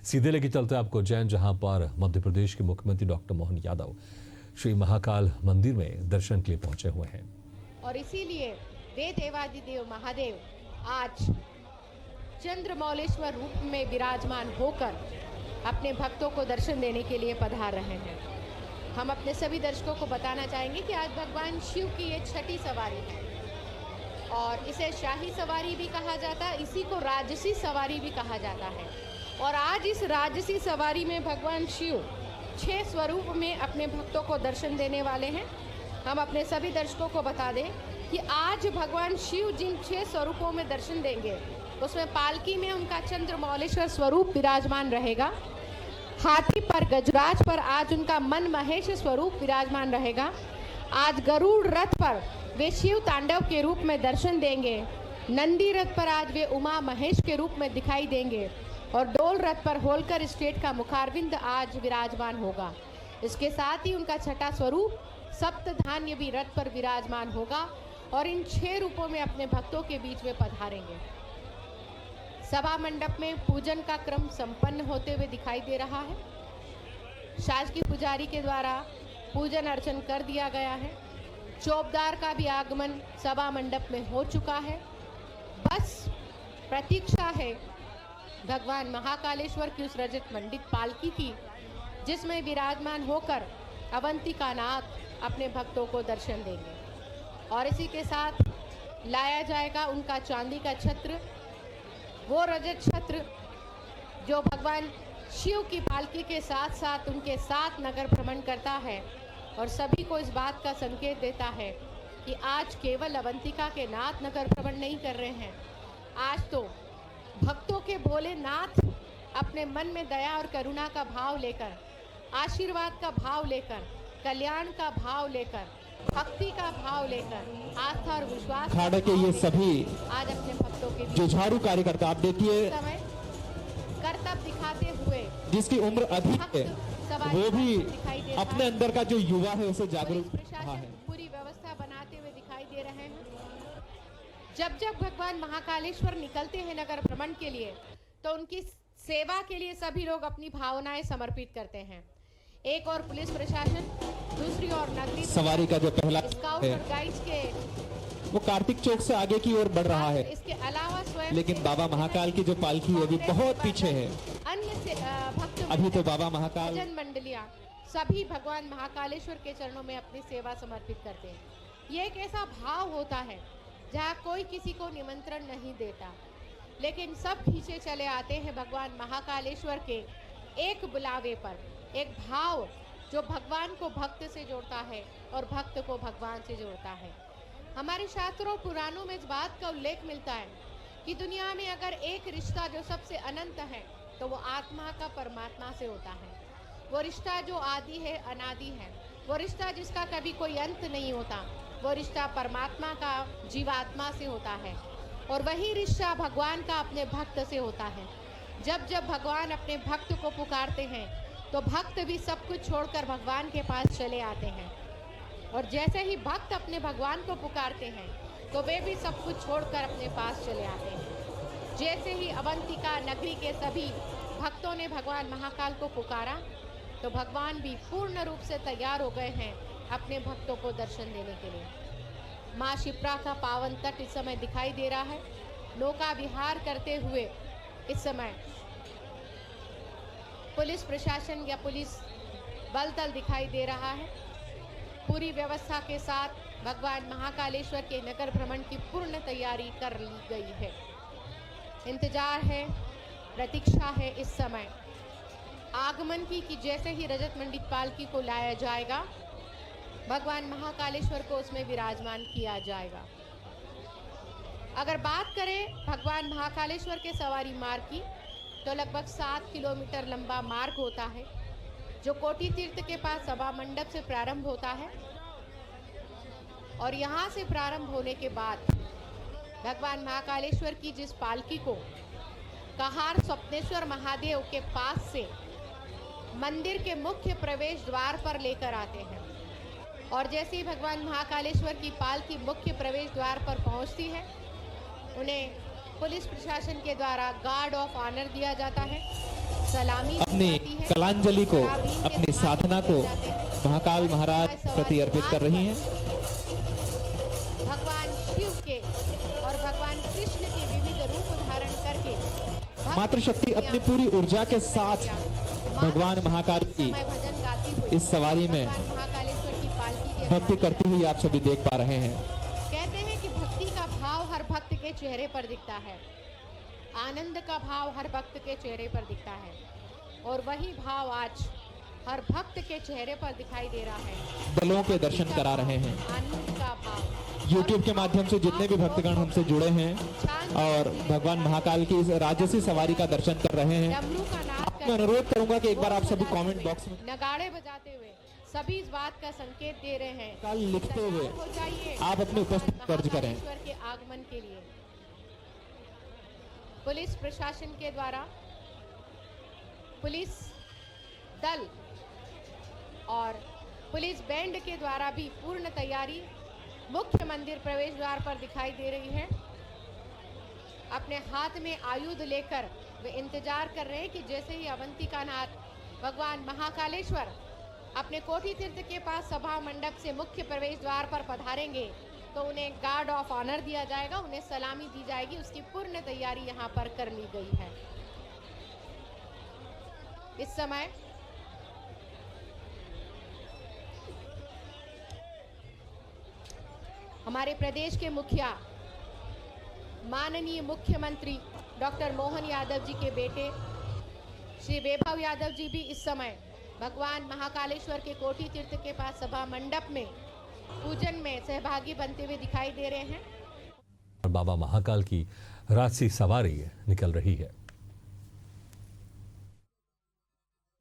सीधे लेके चलते हैं आपको उज्जैन, जहां पर मध्य प्रदेश के मुख्यमंत्री डॉक्टर मोहन यादव श्री महाकाल मंदिर में दर्शन के लिए पहुंचे हुए हैं। और इसीलिए वे देवादिदेव महादेव आज चंद्रमौलेश्वर रूप में विराजमान होकर अपने भक्तों को दर्शन देने के लिए पधार रहे हैं। हम अपने सभी दर्शकों को बताना चाहेंगे कि आज भगवान शिव की ये छठी सवारी है और इसे शाही सवारी भी कहा जाता है, इसी को राजसी सवारी भी कहा जाता है। और आज इस राजसी सवारी में भगवान शिव 6 स्वरूप में अपने भक्तों को दर्शन देने वाले हैं। हम अपने सभी दर्शकों को बता दें कि आज भगवान शिव जिन 6 स्वरूपों में दर्शन देंगे उसमें पालकी में उनका चंद्रमौलेश्वर स्वरूप विराजमान रहेगा, हाथी पर गजराज पर आज उनका मन महेश स्वरूप विराजमान रहेगा, आज गरुड़ रथ पर वे शिव तांडव के रूप में दर्शन देंगे, नंदी रथ पर आज वे उमा महेश के रूप में दिखाई देंगे और डोल रथ पर होलकर स्टेट का मुखारविंद आज विराजमान होगा। इसके साथ ही उनका छठा स्वरूप सप्त धान्य भी रथ पर विराजमान होगा और इन 6 रूपों में अपने भक्तों के बीच में पधारेंगे। सभा मंडप में पूजन का क्रम संपन्न होते हुए दिखाई दे रहा है। शासकीय पुजारी के द्वारा पूजन अर्चन कर दिया गया है। चौबदार का भी आगमन सभा मंडप में हो चुका है। बस प्रतीक्षा है भगवान महाकालेश्वर की उस रजत मंडित पालकी की, जिसमें विराजमान होकर अवंतिका नाथ अपने भक्तों को दर्शन देंगे। और इसी के साथ लाया जाएगा उनका चांदी का छत्र, वो रजत छत्र जो भगवान शिव की पालकी के साथ साथ उनके साथ नगर भ्रमण करता है और सभी को इस बात का संकेत देता है कि आज केवल अवंतिका के नाथ नगर भ्रमण नहीं कर रहे हैं, आज तो भक्तों के भोलेनाथ अपने मन में दया और करुणा का भाव लेकर, आशीर्वाद का भाव लेकर, कल्याण का भाव लेकर, भक्ति का भाव लेकर, आस्था और विश्वास अखाड़े के ये सभी आज अपने भक्तों के जुझारू कार्यकर्ता, आप देखिए समय कर्तव्य दिखाते हुए जिसकी उम्र अधिक है वो भी अपने अंदर का जो युवा है उसे जागरूक रहा है। पूरी व्यवस्था बनाते हुए दिखाई दे रहे हैं। जब जब भगवान महाकालेश्वर निकलते हैं नगर भ्रमण के लिए तो उनकी सेवा के लिए सभी लोग अपनी भावनाएं समर्पित करते हैं। एक और पुलिस प्रशासन, दूसरी ओर नगरीय सवारी का जो पहला स्काउट है और गाइड्स के वो कार्तिक चौक से आगे की ओर बढ़ रहा है, इसके अलावा स्वयं लेकिन बाबा महाकाल की जो पालकी है अभी बहुत पीछे है। अन्य से भक्त अभी तो बाबा महाकाल भजन मंडलियां सभी भगवान महाकालेश्वर के चरणों में अपनी सेवा समर्पित करते हैं। ये एक ऐसा भाव होता है जहाँ कोई किसी को निमंत्रण नहीं देता, लेकिन सब खींचे चले आते हैं भगवान महाकालेश्वर के एक बुलावे पर। एक भाव जो भगवान को भक्त से जोड़ता है और भक्त को भगवान से जोड़ता है। हमारे शास्त्रों पुराणों में इस बात का उल्लेख मिलता है कि दुनिया में अगर एक रिश्ता जो सबसे अनंत है तो वो आत्मा का परमात्मा से होता है। वो रिश्ता जो आदि है, अनादि है, वो रिश्ता जिसका कभी कोई अंत नहीं होता, वो रिश्ता परमात्मा का जीवात्मा से होता है। और वही रिश्ता भगवान का अपने भक्त से होता है। जब जब भगवान अपने भक्त को पुकारते हैं तो भक्त भी सब कुछ छोड़कर भगवान के पास चले आते हैं, और जैसे ही भक्त अपने भगवान को पुकारते हैं तो वे भी सब कुछ छोड़कर अपने पास चले आते हैं। जैसे ही अवंतिका नगरी के सभी भक्तों ने भगवान महाकाल को पुकारा तो भगवान भी पूर्ण रूप से तैयार हो गए हैं अपने भक्तों को दर्शन देने के लिए। माँ शिप्रा का पावन तट इस समय दिखाई दे रहा है। नौका विहार करते हुए इस समय पुलिस प्रशासन या पुलिस बल दल दिखाई दे रहा है। पूरी व्यवस्था के साथ भगवान महाकालेश्वर के नगर भ्रमण की पूर्ण तैयारी कर ली गई है। इंतजार है, प्रतीक्षा है इस समय आगमन की कि जैसे ही रजत मंडित पालकी को लाया जाएगा भगवान महाकालेश्वर को उसमें विराजमान किया जाएगा। अगर बात करें भगवान महाकालेश्वर के सवारी मार्ग की तो लगभग 7 किलोमीटर लंबा मार्ग होता है जो कोटि तीर्थ के पास सभा मंडप से प्रारंभ होता है और यहाँ से प्रारंभ होने के बाद भगवान महाकालेश्वर की जिस पालकी को कहार स्वप्नेश्वर महादेव के पास से मंदिर के मुख्य प्रवेश द्वार पर लेकर आते हैं और जैसे ही भगवान महाकालेश्वर की पालकी मुख्य प्रवेश द्वार पर पहुंचती है उन्हें पुलिस प्रशासन के द्वारा गार्ड ऑफ ऑनर दिया जाता है। सलामी अपनी दी जाती है। कलांजलि को, शराबीन के अपनी दिमाग साधना में को दिए जाते हैं। महाकाल महाराज प्रति अर्पित कर रही हैं। भगवान शिव के और भगवान कृष्ण के विविध रूप धारण करके मातृशक्ति अपनी पूरी ऊर्जा के साथ भगवान महाकाल की भजन गाती हुई इस सवारी में भगवान महाकालेश्वर की पालकी के भक्ति करती हुई आप सभी देख पा रहे हैं। कहते हैं कि भक्ति का भाव हर भक्त के चेहरे पर दिखता है, आनंद का भाव हर भक्त के चेहरे पर दिखता है, और वही भाव आज हर भक्त के चेहरे पर दिखाई दे रहा है। दलों के दर्शन करा रहे हैं। आनंद का भाव YouTube के माध्यम से जितने भी भक्तगण हमसे जुड़े हैं और भगवान महाकाल की इस राजसी सवारी का दर्शन कर रहे हैं, डमरू का नाद मैं अनुरोध करूंगा कि एक बार आप सभी कमेंट बॉक्स में नगाड़े बजाते हुए सभी इस बात का संकेत दे रहे हैं काल लिखते हुए तैयार हो जाइए आप अपनी उपस्थिति दर्ज करें। महाकालेश्वर के आगमन के लिए पुलिस प्रशासन के द्वारा पुलिस दल और पुलिस बैंड के द्वारा भी पूर्ण तैयारी मुख्य मंदिर प्रवेश द्वार पर दिखाई दे रही है। अपने हाथ में आयुध लेकर वे इंतजार कर रहे हैं कि जैसे ही अवंतिकानाथ भगवान महाकालेश्वर अपने कोठी तीर्थ के पास सभा मंडप से मुख्य प्रवेश द्वार पर पधारेंगे तो उन्हें गार्ड ऑफ ऑनर दिया जाएगा, उन्हें सलामी दी जाएगी। उसकी पूर्ण तैयारी यहाँ पर कर ली गई है। इस समय हमारे प्रदेश के मुखिया माननीय मुख्यमंत्री डॉक्टर मोहन यादव जी के बेटे श्री वैभव यादव जी भी इस समय भगवान महाकालेश्वर के कोठी तीर्थ के पास सभा मंडप में पूजन में सहभागी बनते हुए दिखाई दे रहे हैं। और बाबा महाकाल की राजसी सवारी निकल रही है।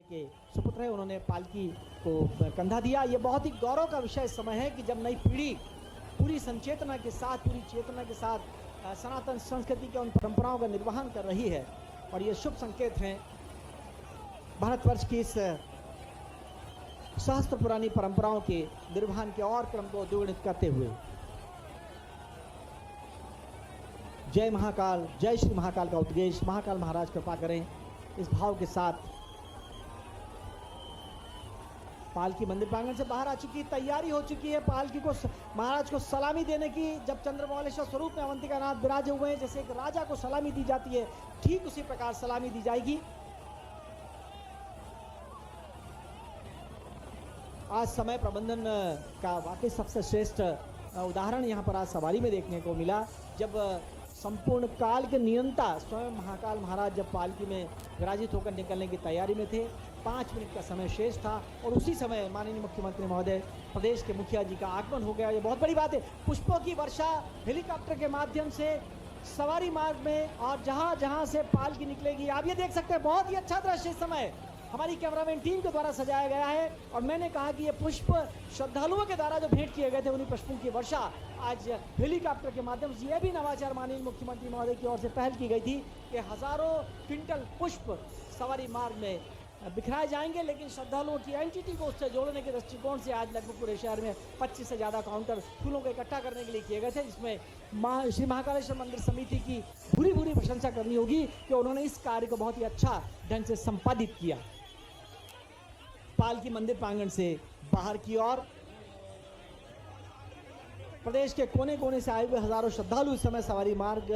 के सुपुत्र है, उन्होंने पालकी को कंधा दिया। ये बहुत ही गौरव का विषय इस समय है कि जब नई पीढ़ी पूरी संचेतना के साथ, पूरी चेतना के साथ सनातन संस्कृति के उन परंपराओं का निर्वहन कर रही है, और ये शुभ संकेत हैं भारतवर्ष की इस सहस्त्र पुरानी परंपराओं के निर्वहन के और क्रम को द्विगुणित करते हुए। जय महाकाल, जय श्री महाकाल का उद्देश्य, महाकाल महाराज कृपा करें। इस भाव के साथ पालकी मंदिर प्रांगण से बाहर आ चुकी, तैयारी हो चुकी है पालकी को महाराज को सलामी देने की। जब चंद्रमौलेश्वर स्वरूप में अवंतिकानाथ विराजे हुए हैं, जैसे एक राजा को सलामी दी जाती है, ठीक उसी प्रकार सलामी दी जाएगी। आज समय प्रबंधन का वाकई सबसे श्रेष्ठ उदाहरण यहाँ पर आज सवारी में देखने को मिला, जब संपूर्ण काल के नियंता स्वयं महाकाल महाराज जब पालकी में विराजित होकर निकलने की तैयारी में थे। 5 मिनट का समय शेष था और उसी समय माननीय मुख्यमंत्री महोदय, प्रदेश के मुखिया जी का आगमन हो गया। ये बहुत बड़ी बात है। पुष्पों की वर्षा हेलीकॉप्टर के माध्यम से सवारी मार्ग में और जहाँ जहाँ से पालकी निकलेगी, आप ये देख सकते हैं। बहुत ही अच्छा दृश्य इस समय हमारी कैमरामैन टीम के द्वारा सजाया गया है। और मैंने कहा कि ये पुष्प श्रद्धालुओं के द्वारा जो भेंट किए गए थे, उन्हीं पुष्पों की वर्षा आज हेलीकॉप्टर के माध्यम से, यह भी नवाचार माननीय मुख्यमंत्री महोदय की ओर से पहल की गई थी कि हजारों क्विंटल पुष्प सवारी मार्ग में बिखराए जाएंगे। लेकिन श्रद्धालुओं की एंटिटी को उससे जोड़ने के दृष्टिकोण से आज लगभग पूरे शहर में 25 से ज़्यादा काउंटर फूलों को इकट्ठा करने के लिए किए गए थे, जिसमें श्री महाकालेश्वर मंदिर समिति की भूरी भूरी प्रशंसा करनी होगी कि उन्होंने इस कार्य को बहुत ही अच्छा ढंग से संपादित किया। पालकी मंदिर प्रांगण से बाहर की ओर प्रदेश के कोने कोने से आए हुए हजारों श्रद्धालु इस समय सवारी मार्ग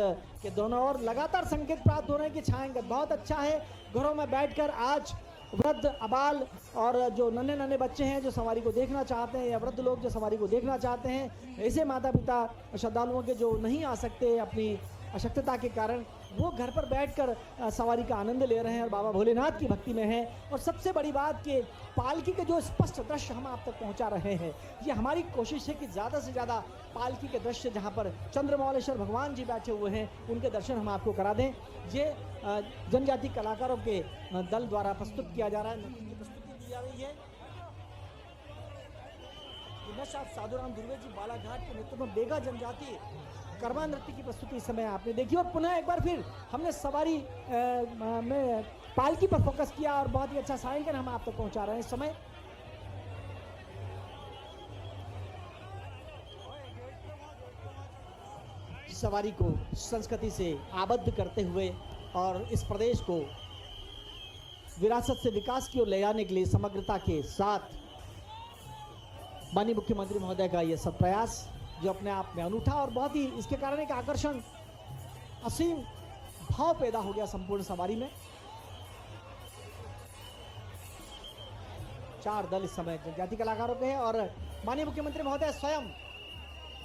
के दोनों ओर लगातार संकेत प्राप्त हो रहे हैं कि छायांकन बहुत अच्छा है। घरों में बैठकर आज वृद्ध, अबाल और जो नन्हे नन्हे बच्चे हैं जो सवारी को देखना चाहते हैं, या वृद्ध लोग जो सवारी को देखना चाहते हैं, ऐसे माता पिता श्रद्धालुओं के जो नहीं आ सकते अपनी अशक्तता के कारण, वो घर पर बैठकर सवारी का आनंद ले रहे हैं और बाबा भोलेनाथ की भक्ति में हैं। और सबसे बड़ी बात कि पालकी के जो स्पष्ट दृश्य हम आप तक पहुंचा रहे हैं, ये हमारी कोशिश है कि ज़्यादा से ज़्यादा पालकी के दृश्य जहां पर चंद्रमौलेश्वर भगवान जी बैठे हुए हैं, उनके दर्शन हम आपको करा दें। ये जनजाति कलाकारों के दल द्वारा प्रस्तुत किया जा रहा है, नृत्य की प्रस्तुति दी जा रही है। साधुराम दुर्वे जी बालाघाट के नेतृत्व में बेगा जनजाति कर्मा नृत्य की प्रस्तुति इस समय आपने देखी। और पुनः एक बार फिर हमने सवारी में पालकी पर फोकस किया और बहुत ही अच्छा सायंकन हम आप तक पहुंचा रहे हैं इस समय। सवारी को संस्कृति से आबद्ध करते हुए और इस प्रदेश को विरासत से विकास की ओर ले जाने के लिए समग्रता के साथ माननीय मुख्यमंत्री महोदय का ये सब प्रयास जो अपने आप में अनूठा और बहुत ही इसके कारण एक आकर्षण असीम भाव पैदा हो गया संपूर्ण सवारी में। 4 दल इस समय जनजाति कलाकारों के हैं और माननीय मुख्यमंत्री महोदय स्वयं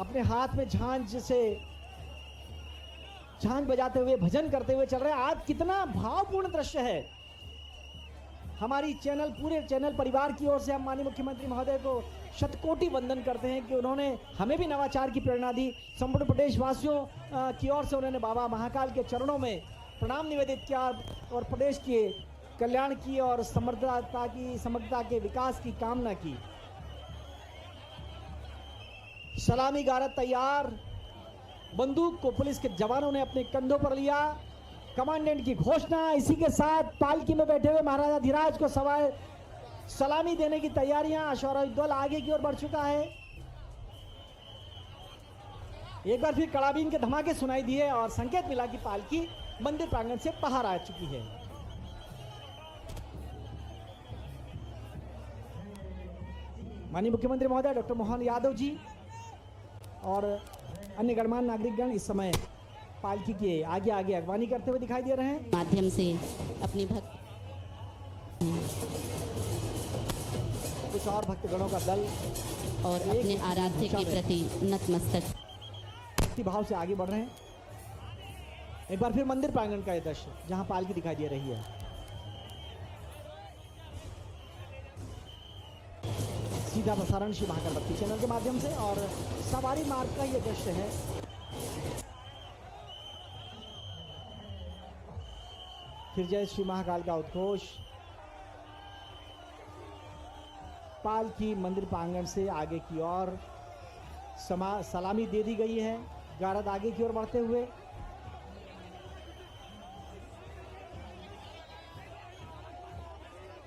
अपने हाथ में झांझ बजाते हुए भजन करते हुए चल रहे हैं। आज कितना भावपूर्ण दृश्य है। हमारी पूरे चैनल परिवार की ओर से हम माननीय मुख्यमंत्री महोदय को शतकोटि वंदन करते हैं कि उन्होंने हमें भी नवाचार की प्रेरणा दी। संपूर्ण प्रदेश वासियों की ओर से उन्होंने बाबा महाकाल के चरणों में प्रणाम निवेदित किया और प्रदेश के कल्याण की और समग्रता के विकास की कामना की। सलामी गारद तैयार, बंदूक को पुलिस के जवानों ने अपने कंधों पर लिया। कमांडेंट की घोषणा, इसी के साथ पालकी में बैठे हुए महाराजा धीराज को सलामी देने की तैयारियां। अश्वारोही दल आगे की ओर बढ़ चुका है। एक बार फिर कड़ाबीन के धमाके सुनाई दिए और संकेत मिला कि पालकी मंदिर प्रांगण से बाहर आ चुकी है। माननीय मुख्यमंत्री महोदय डॉक्टर मोहन यादव जी और अन्य गणमान्य नागरिकगण इस समय पालकी के आगे आगे अगवानी करते हुए दिखाई दे रहे हैं। माध्यम से अपनी कुछ और भक्तगणों का दल और अपने आराध्य के प्रति नतमस्तक भक्ति भाव से आगे बढ़ रहे हैं। एक बार फिर मंदिर प्रांगण का यह दृश्य जहां पालकी दिखाई दे रही है। सीधा प्रसारण श्री महाकाल भक्ति चैनल के माध्यम से और सवारी मार्ग का यह दृश्य है। फिर जय श्री महाकाल का उद्घोष। पालकी मंदिर प्रांगण से आगे की ओर सलामी दे दी गई है। गारद आगे की ओर बढ़ते हुए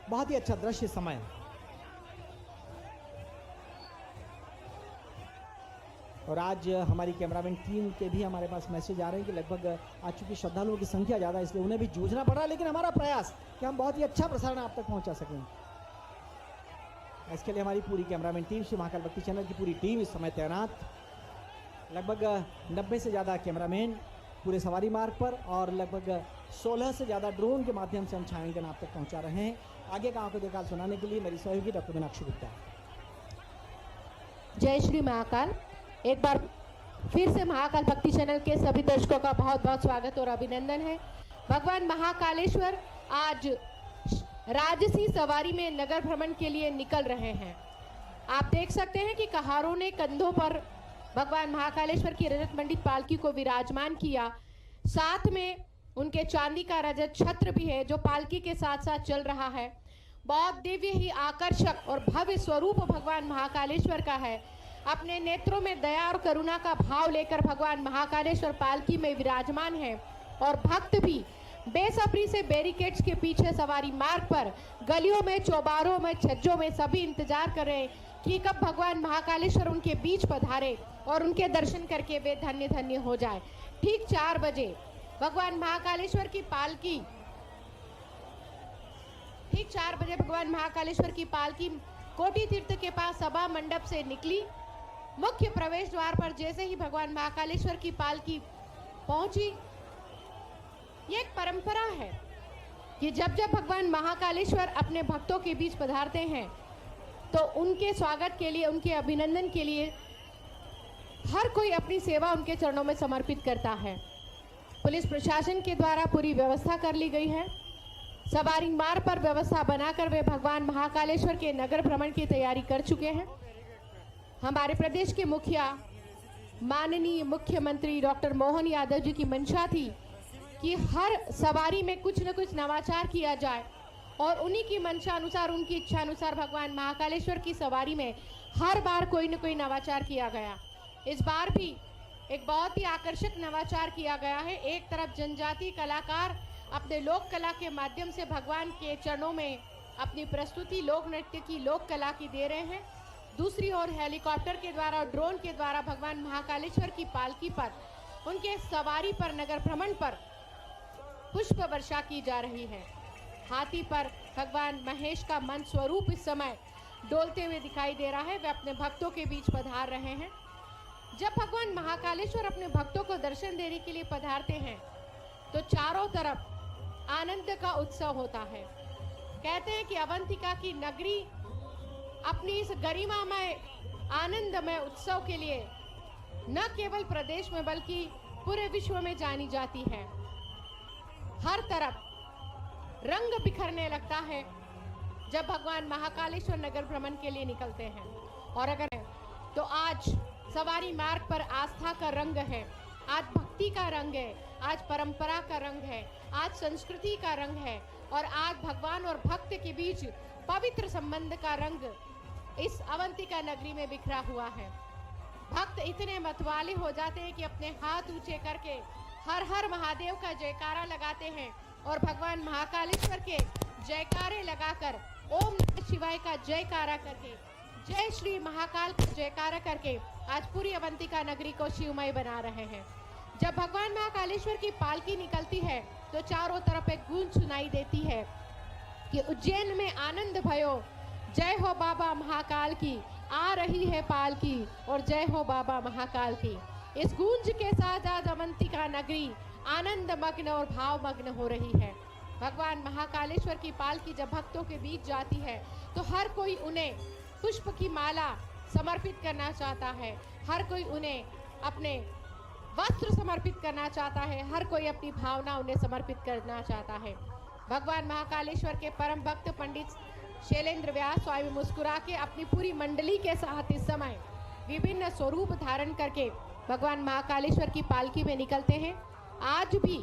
बहुत ही अच्छा दृश्य समय। और आज हमारी कैमरामैन टीम के भी हमारे पास मैसेज आ रहे हैं कि लगभग आज चूंकि श्रद्धालुओं की संख्या ज़्यादा है इसलिए उन्हें भी जूझना पड़ा, लेकिन हमारा प्रयास कि हम बहुत ही अच्छा प्रसारण आप तक पहुंचा सकें, इसके लिए हमारी पूरी कैमरामैन टीम श्री महाकाल भक्ति चैनल की पूरी टीम इस समय तैनात। लगभग 90 से ज़्यादा कैमरामैन पूरे सवारी मार्ग पर और लगभग 16 से ज़्यादा ड्रोन के माध्यम से हम छायांकन आप तक पहुँचा रहे हैं। आगे का आंखों देखा सुनाने के लिए मेरी सहयोगी डॉक्टर मीनाक्षी गुप्ता। जय श्री महाकाल। एक बार फिर से महाकाल भक्ति चैनल के सभी दर्शकों का बहुत बहुत स्वागत और अभिनंदन है। भगवान महाकालेश्वर आज राजसी सवारी में नगर भ्रमण के लिए निकल रहे हैं। आप देख सकते हैं कि कहारों ने कंधों पर भगवान महाकालेश्वर की रजत मंडित पालकी को विराजमान किया। साथ में उनके चांदी का रजत छत्र भी है जो पालकी के साथ साथ चल रहा है। बहुत दिव्य ही आकर्षक और भव्य स्वरूप भगवान महाकालेश्वर का है। अपने नेत्रों में दया और करुणा का भाव लेकर भगवान महाकालेश्वर पालकी में विराजमान है और भक्त भी बेसब्री से बैरिकेड्स के पीछे सवारी मार्ग पर गलियों में, चौबारों में, छज्जों में सभी इंतजार कर रहे हैं कि कब भगवान महाकालेश्वर उनके बीच पधारे और उनके दर्शन करके वे धन्य धन्य हो जाए। ठीक 4 बजे भगवान महाकालेश्वर की पालकी भगवान महाकालेश्वर की पालकी कोटि तीर्थ के पास सभा मंडप से निकली। मुख्य प्रवेश द्वार पर जैसे ही भगवान महाकालेश्वर की पालकी पहुंची, ये एक परंपरा है कि जब जब भगवान महाकालेश्वर अपने भक्तों के बीच पधारते हैं तो उनके स्वागत के लिए, उनके अभिनंदन के लिए हर कोई अपनी सेवा उनके चरणों में समर्पित करता है। पुलिस प्रशासन के द्वारा पूरी व्यवस्था कर ली गई है। सवारी मार्ग पर व्यवस्था बनाकर वे भगवान महाकालेश्वर के नगर भ्रमण की तैयारी कर चुके हैं। हमारे प्रदेश के मुखिया माननीय मुख्यमंत्री डॉक्टर मोहन यादव जी की मंशा थी कि हर सवारी में कुछ न कुछ नवाचार किया जाए और उन्हीं की मंशा अनुसार, उनकी इच्छा अनुसार भगवान महाकालेश्वर की सवारी में हर बार कोई न कोई नवाचार किया गया। इस बार भी एक बहुत ही आकर्षक नवाचार किया गया है। एक तरफ जनजातीय कलाकार अपने लोक कला के माध्यम से भगवान के चरणों में अपनी प्रस्तुति लोक नृत्य की, लोक कला की दे रहे हैं। दूसरी ओर हेलीकॉप्टर के द्वारा और ड्रोन के द्वारा भगवान महाकालेश्वर की पालकी पर, उनके सवारी पर, नगर भ्रमण पर पुष्प वर्षा की जा रही है। हाथी पर भगवान महेश का मन स्वरूप इस समय डोलते हुए दिखाई दे रहा है। वे अपने भक्तों के बीच पधार रहे हैं। जब भगवान महाकालेश्वर अपने भक्तों को दर्शन देने के लिए पधारते हैं तो चारों तरफ आनंद का उत्सव होता है। कहते हैं कि अवंतिका की नगरी अपनी इस गरिमामय आनंदमय उत्सव के लिए न केवल प्रदेश में बल्कि पूरे विश्व में जानी जाती है। हर तरफ रंग बिखरने लगता है जब भगवान महाकालेश्वर नगर भ्रमण के लिए निकलते हैं। और अगर तो आज सवारी मार्ग पर आस्था का रंग है, आज भक्ति का रंग है, आज परंपरा का रंग है, आज संस्कृति का रंग है और आज भगवान और भक्त के बीच पवित्र संबंध का रंग इस अवंतिका नगरी में बिखरा हुआ है। भक्त इतने मतवाले हो जाते हैं कि अपने हाथ ऊंचे करके हर हर महादेव का जयकारा लगाते हैं और भगवान महाकालेश्वर के जयकारे लगाकर ओम नमः शिवाय का जयकारा करके, जय श्री महाकाल का जयकारा करके आज पूरी अवंतिका नगरी को शिवमय बना रहे हैं। जब भगवान महाकालेश्वर की पालकी निकलती है तो चारों तरफ एक गूंज सुनाई देती है कि उज्जैन में आनंद भयो, जय हो बाबा महाकाल की, आ रही है पालकी और जय हो बाबा महाकाल की। इस गूंज के साथ आज अवंतिका नगरी आनंद मग्न और भाव मग्न हो रही है। भगवान महाकालेश्वर की पालकी जब भक्तों के बीच जाती है तो हर कोई उन्हें पुष्प की माला समर्पित करना चाहता है, हर कोई उन्हें अपने वस्त्र समर्पित करना चाहता है, हर कोई अपनी भावना उन्हें समर्पित करना चाहता है। भगवान महाकालेश्वर के परम भक्त पंडित शैलेंद्र व्यास स्वामी मुस्कुरा के अपनी पूरी मंडली के साथ इस समय विभिन्न स्वरूप धारण करके भगवान महाकालेश्वर की पालकी में निकलते हैं। आज भी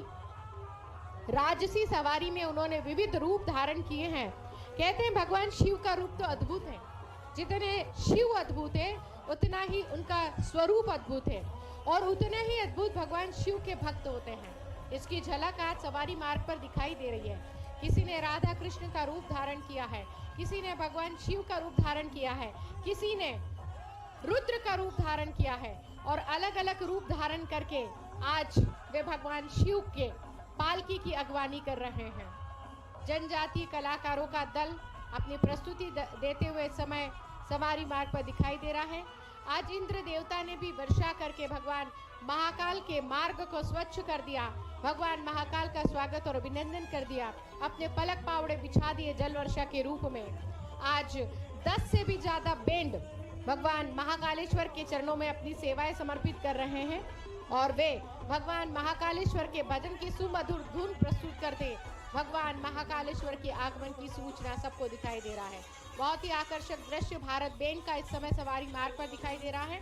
राजसी सवारी में उन्होंने विविध रूप धारण किए हैं। कहते हैं भगवान शिव का रूप तो अद्भुत है, जितने शिव अद्भुत है उतना ही उनका स्वरूप अद्भुत है और उतने ही अद्भुत भगवान शिव के भक्त होते हैं। इसकी झलक आज सवारी मार्ग पर दिखाई दे रही है। किसी ने राधा कृष्ण का रूप धारण किया है, किसी ने भगवान शिव का रूप धारण किया है, किसी ने रुद्र का रूप धारण किया है और अलग अलग रूप धारण करके आज वे भगवान शिव के पालकी की अगवानी कर रहे हैं। जनजातीय कलाकारों का दल अपनी प्रस्तुति देते हुए समय सवारी मार्ग पर दिखाई दे रहा है। आज इंद्र देवता ने भी वर्षा करके भगवान महाकाल के मार्ग को स्वच्छ कर दिया, भगवान महाकाल का स्वागत और अभिनंदन कर दिया, अपने पलक पावड़े बिछा दिए जल वर्षा के रूप में। आज 10 से भी ज्यादा बैंड भगवान महाकालेश्वर के चरणों में अपनी सेवाएं समर्पित कर रहे हैं और वे भगवान महाकालेश्वर के भजन की सुमधुर धुन प्रस्तुत करते भगवान महाकालेश्वर के आगमन की सूचना सबको दिखाई दे रहा है। बहुत ही आकर्षक दृश्य भारत बैंड का इस समय सवारी मार्ग पर दिखाई दे रहा है।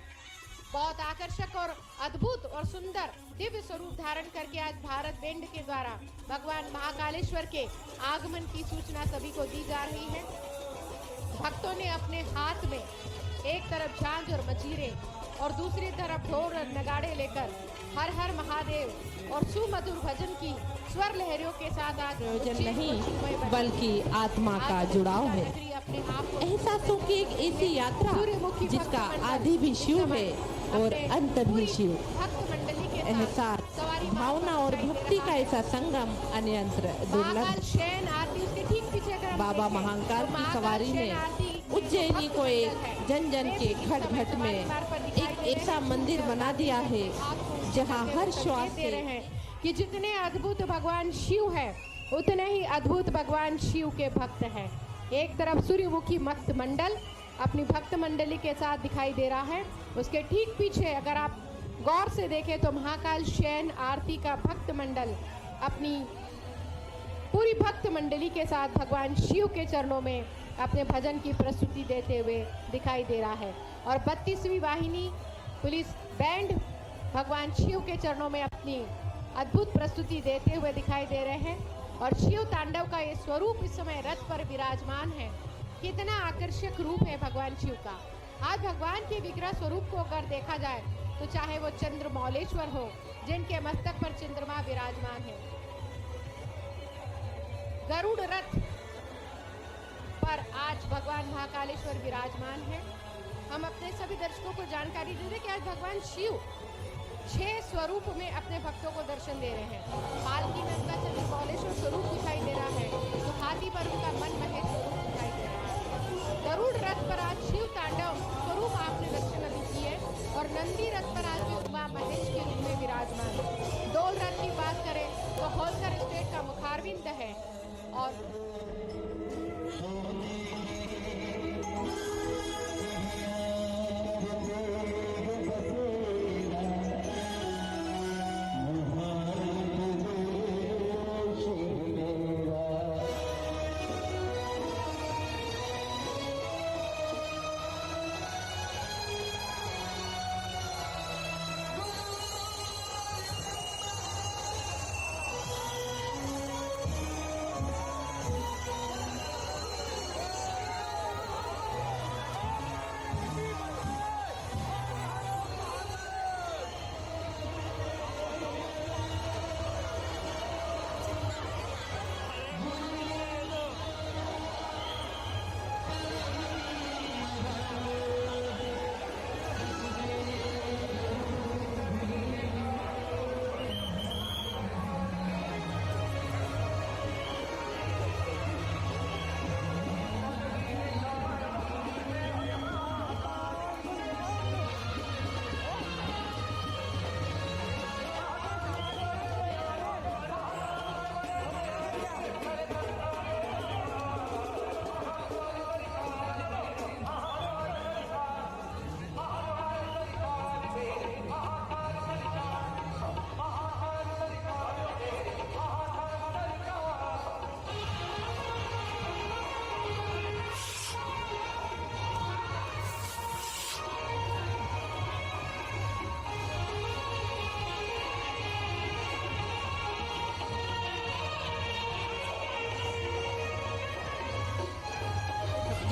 बहुत आकर्षक और अद्भुत और सुंदर दिव्य स्वरूप धारण करके आज भारत बैंड के द्वारा भगवान महाकालेश्वर के आगमन की सूचना सभी को दी जा रही है। भक्तों ने अपने हाथ में एक तरफ झांझ और मजीरे और दूसरी तरफ ढोल और नगाड़े लेकर हर हर महादेव और सुमधुर भजन की स्वर लहरियों के साथ आज प्रयोजन नहीं बल्कि आत्मा का जुड़ाव है। एहसासों की एक ऐसी यात्रा जिसका आदि भी शिव है और अंत भी शिव। एहसास, भावना और भक्ति का ऐसा संगम अन्यंत्र दुर्लभ। बाबा महाकाल की सवारी ने उज्जैनी को एक जन जन के घट घट में एक ऐसा मंदिर बना दिया है जहां हर श्वास से कि जितने अद्भुत भगवान शिव है उतने ही अद्भुत भगवान शिव के भक्त हैं। एक तरफ सूर्यमुखी भक्त मंडल अपनी भक्त मंडली के साथ दिखाई दे रहा है, उसके ठीक पीछे अगर आप गौर से देखें तो महाकाल शयन आरती का भक्त मंडल अपनी पूरी भक्त मंडली के साथ भगवान शिव के चरणों में अपने भजन की प्रस्तुति देते हुए दिखाई दे रहा है और 32वीं वाहिनी पुलिस बैंड भगवान शिव के चरणों में अपनी अद्भुत प्रस्तुति देते हुए दिखाई दे रहे हैं और शिव तांडव का ये स्वरूप इस समय रथ पर विराजमान है। कितना आकर्षक रूप है भगवान शिव का। आज भगवान के विग्रह स्वरूप को अगर देखा जाए तो चाहे वो चंद्रमौलेश्वर हो जिनके मस्तक पर चंद्रमा विराजमान है, गरुड़ रथ पर आज भगवान महाकालेश्वर विराजमान है। हम अपने सभी दर्शकों को जानकारी दे दें कि आज भगवान शिव 6 स्वरूप में अपने भक्तों को दर्शन दे रहे हैं। पालकी में उनका चंद्रमौलेश्वर स्वरूप दिखाई दे रहा है, तो हाथी पर उनका मन महेश स्वरूप दिखाई दे रहा है। गरुड़ रथ पर आज शिव तांडव स्वरूप आपने दर्शन अभी किए और नंदी रथ पर आज भी उमा महेश के रूप में विराजमान है। डोल रथ की बात करें तो होलकर स्टेट का मुखारविंद है और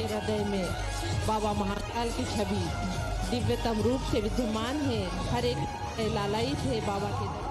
हृदय में बाबा महाकाल की छवि दिव्यतम रूप से विद्यमान है। हर एक लालायित है बाबा के दर्शन।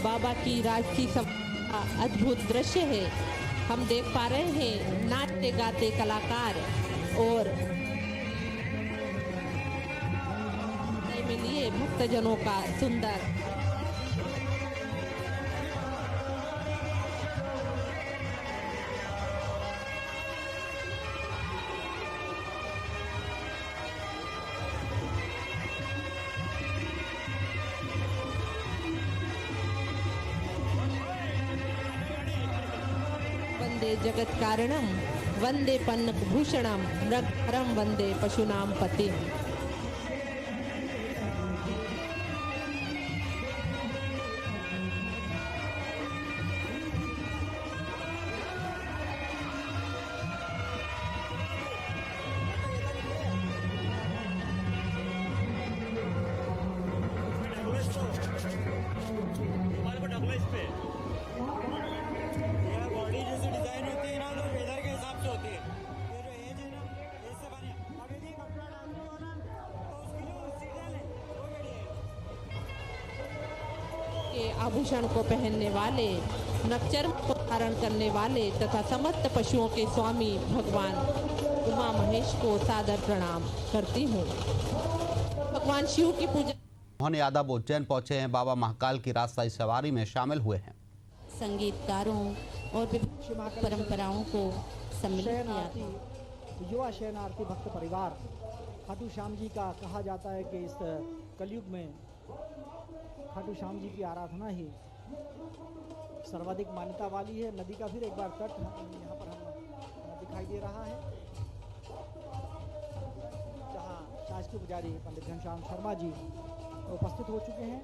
बाबा की राजसी सभा का अद्भुत दृश्य है। हम देख पा रहे हैं नाचते गाते कलाकार और में लिए भक्तजनों का सुंदर वंदे जगत कारणम वंदे पन्नक भूषणम मृगधरम वंदे पशुनाम पतिम। बॉडी जैसी डिजाइन होती है ना तो वेदर के हिसाब से होती है। ये जो एज है ना इससे बने अब यदि कपड़ा डालते हो ना तो उसकी जो सीरियल है वो बढ़िया है। के आभूषण को पहनने वाले नक्षत्र को धारण करने वाले तथा समस्त पशुओं के स्वामी भगवान उमा महेश को सादर प्रणाम करती हूँ। भगवान शिव की पूजा मोहन यादव उज्जैन पहुंचे हैं। बाबा महाकाल की राजशाही सवारी में शामिल हुए हैं। संगीतकारों और विभिन्न परंपराओं को सम्मिलित किया था। युवा शयनार्थी भक्त परिवार खाटू श्याम जी का कहा जाता है कि इस कलयुग में खाटू श्याम जी की आराधना ही सर्वाधिक मान्यता वाली है। नदी का फिर एक बार तट यहाँ पर हम दिखाई दे रहा है, जहाँ शासकीय पुजारी पंडित घनश्याम शर्मा जी उपस्थित हो चुके हैं।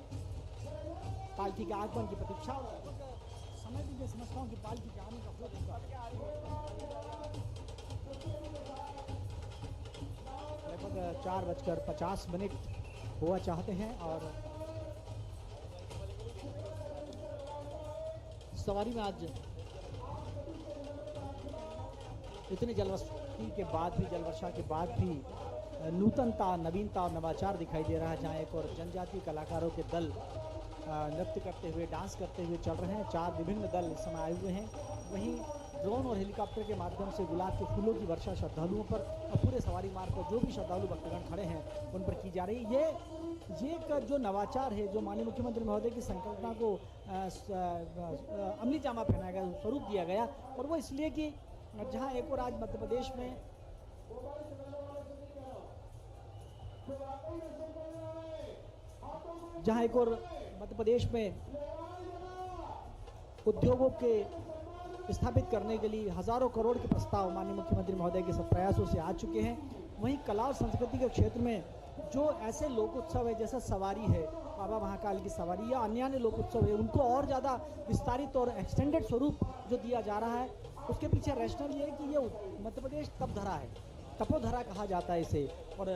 पालकी के आगमन की प्रतीक्षा समय भी मैं समझता हूँ कि पालकी के आने का हो चुका लगभग 4:50 हुआ चाहते हैं और सवारी में आज इतने जलवर्षा के बाद भी नूतनता, नवीनता और नवाचार दिखाई दे रहा है, जहाँ एक और जनजातीय कलाकारों के दल नृत्य करते हुए, डांस करते हुए चल रहे हैं। 4 विभिन्न दल इस समय आए हुए हैं। वहीं ड्रोन और हेलीकॉप्टर के माध्यम से गुलाब के फूलों की वर्षा श्रद्धालुओं पर और पूरे सवारी मार्ग पर जो भी श्रद्धालु भक्तगण खड़े हैं उन पर की जा रही है। ये एक जो नवाचार है, जो माननीय मुख्यमंत्री महोदय की संकल्पना को अमली जामा पहनाया गया, स्वरूप दिया गया, और वो इसलिए कि जहाँ एक और आज मध्य प्रदेश में उद्योगों के स्थापित करने के लिए हजारों करोड़ के प्रस्ताव माननीय मुख्यमंत्री महोदय के सब प्रयासों से आ चुके हैं। वहीं कला और संस्कृति के क्षेत्र में जो ऐसे लोक उत्सव है, जैसा सवारी है, बाबा महाकाल की सवारी या अन्य लोक उत्सव है, उनको और ज़्यादा विस्तारित और एक्सटेंडेड स्वरूप जो दिया जा रहा है, उसके पीछे रैशनल ये है कि ये मध्य प्रदेश तपधरा है, तपोधरा कहा जाता है इसे। और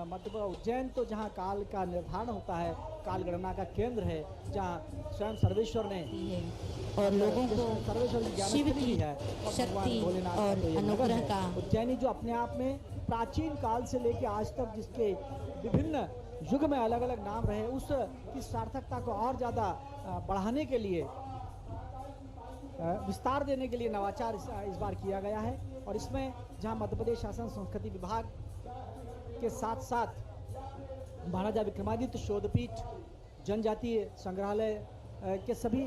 मध्य उज्जैन तो जहाँ काल का निर्धारण होता है, काल गणना का केंद्र है, जहाँ स्वयं सर्वेश्वर ने और लोगों को सर्वेश्वर शिव की है और शक्ति भोलेनाथ और तो ये नगर अनुग्रह है। का उज्जैनी जो अपने आप में प्राचीन काल से लेकर आज तक जिसके विभिन्न युग में अलग अलग नाम रहे, उस की सार्थकता को और ज़्यादा बढ़ाने के लिए, विस्तार देने के लिए नवाचार इस बार किया गया है। और इसमें जहां मध्य प्रदेश शासन संस्कृति विभाग के साथ साथ महाराजा विक्रमादित्य शोधपीठ, जनजातीय संग्रहालय के सभी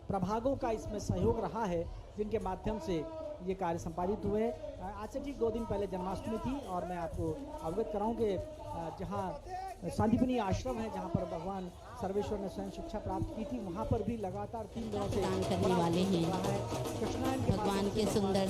प्रभागों का इसमें सहयोग रहा है, जिनके माध्यम से ये कार्य संपादित हुए। आज से ठीक 2 दिन पहले जन्माष्टमी थी और मैं आपको अवगत कराऊं कि जहाँ सांदीपनी आश्रम है, जहाँ पर भगवान सर्वेश्वर ने स्वयं शिक्षा प्राप्त की थी, वहाँ पर भी लगातार 3 दिनों से दान करने वाले हैं कृष्णायन भगवान के सुंदर